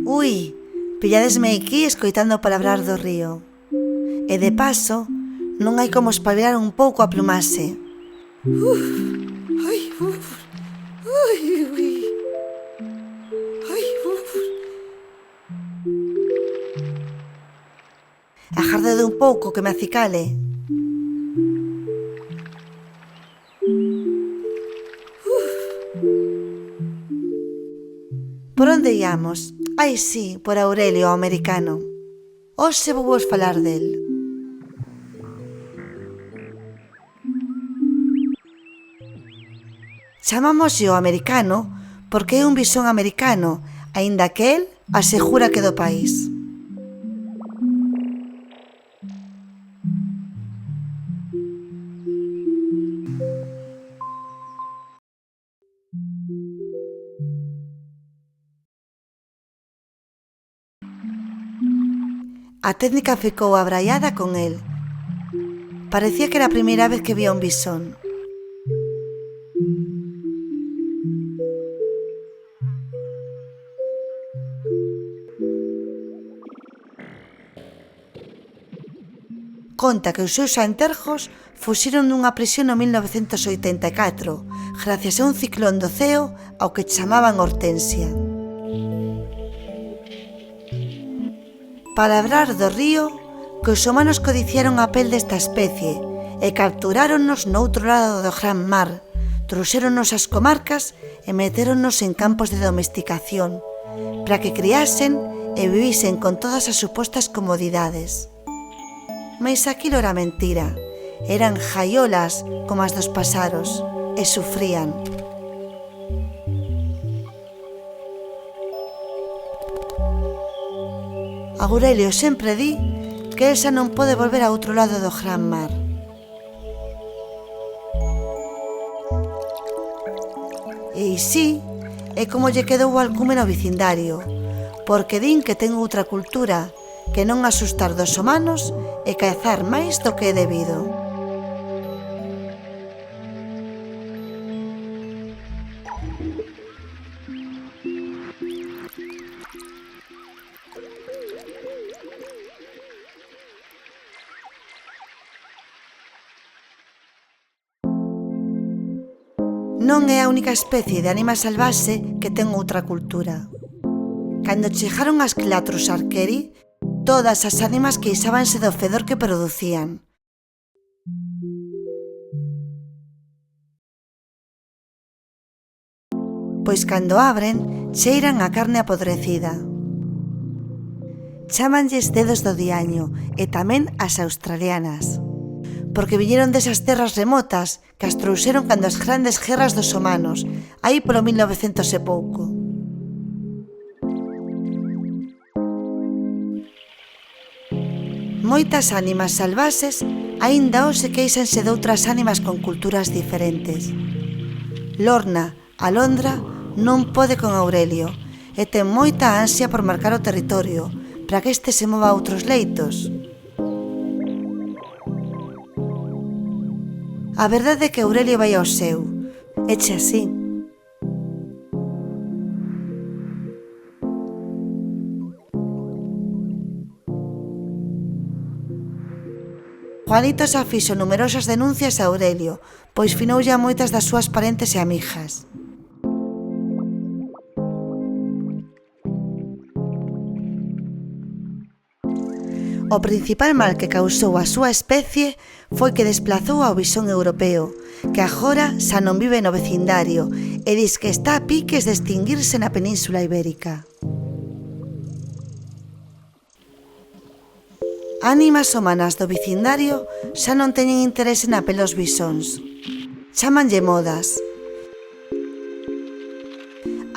Ui, pilladesme aquí escoitando palabrar do río. E de paso, non hai como espabilar un pouco a plumase. Ai, ai, ui. Ai, Agardade un pouco que me acicale. Por onde íamos? Ai, sí, por Aurelio, o americano. Hoxe vou vos falar del. Chamámoslle o americano porque é un bisón americano, aínda que el asegura que do país. A técnica ficou abraiada con el. Parecía que era a primeira vez que vía un bisón. Conta que os seus antergos fuxiron dunha prisión no 1984 gracias a un ciclón do ceo ao que chamaban Hortensia. Palabrar do río que os humanos codiciaron a pel desta especie e capturáronnos no outro lado do gran mar, trouxéronnos ás comarcas e metéronnos en campos de domesticación para que criasen e vivisen con todas as supostas comodidades. Mais aquilo era mentira, eran jaiolas como as dos pasaros e sufrían. Aurelio sempre di que el xa non pode volver a outro lado do gran mar. E si, é como lle quedou o alcume no vecindario, porque din que ten outra cultura, que non asustar dos humanos e cazar máis do que é debido. Non é a única especie de anima salvaxe que ten outra cultura. Cando chegaron as Clathrus arqueri, todas as ánimas queixábanse do fedor que producían. Pois cando abren, cheiran a carne apodrecida. Chámanlles dedos do diaño e tamén as australianas, porque viñeron desas terras remotas que as trouxeron cando as grandes guerras dos humanos, aí polo 1900 e pouco. Moitas ánimas salvaxes aínda hoxe queixanse doutras ánimas con culturas diferentes. Lorna, a Londra, non pode con Aurelio e ten moita ansia por marcar o territorio para que este se mova a outros leitos. A verdade é que Aurelio vai ao seu, eche así. Juanito xa fixo numerosas denuncias a Aurelio, pois finoulle a moitas das súas parentes e amigas. O principal mal que causou a súa especie foi que desplazou ao bisón europeo, que agora xa non vive no vecindario e dis que está a piques de extinguirse na Península Ibérica. Ánimas humanas do vecindario xa non teñen interese na pel dos bisóns. Chámanlle modas.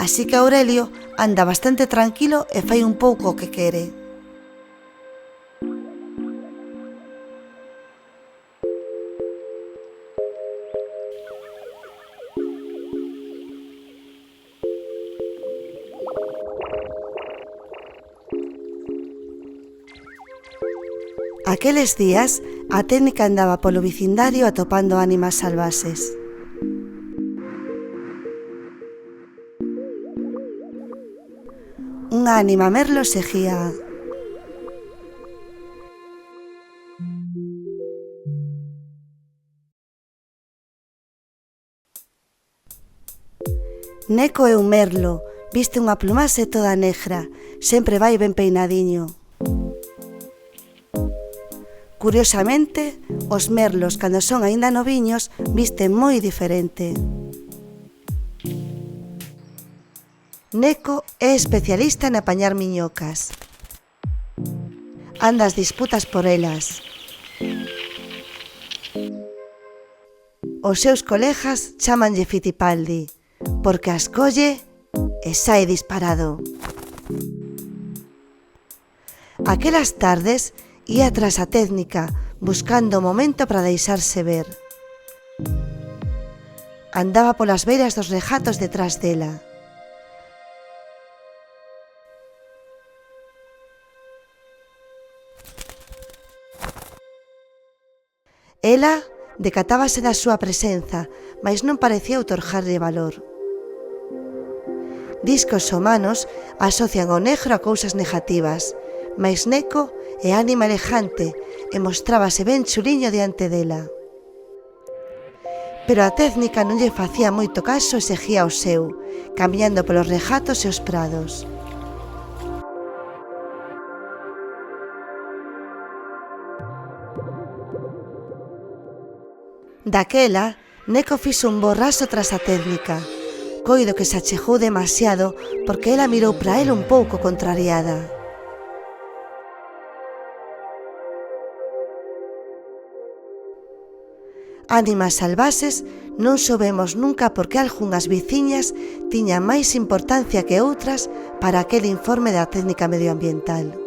Así que Aurelio anda bastante tranquilo e fai un pouco o que quere. Aqueles días, a técnica andaba polo vecindario atopando ánimas salvaxes. Un unha ánima merlo seguía. Neco é un merlo, viste unha plumase toda negra, sempre vai ben peinadiño. Curiosamente, os merlos, cando son aínda noviños, visten moi diferente. Neco é especialista en apañar miñocas. Anda as disputas por elas. Os seus colegas chámanlle Fittipaldi, porque as colle e sae disparado. Aquelas tardes ía tras a técnica, buscando o momento para deixarse ver. Andaba polas beiras dos rejatos detrás dela. Ela decatábase da súa presenza, mas non parecía outorgarlle valor. Dis que os humanos asocian o negro a cousas negativas, mais Neco é ánima elegante e mostrábase ben chuliño diante dela. Pero a técnica non lle facía moito caso e seguía o seu, camiñando polos rejatos e os prados. Daquela, Neco fixo un borraso tras a técnica. Coido que se achegou demasiado porque ela mirou para el un pouco contrariada. Ánimas salvaxes, non soubemos nunca por que algunhas veciñas tiñan máis importancia que outras para aquel informe da técnica medioambiental.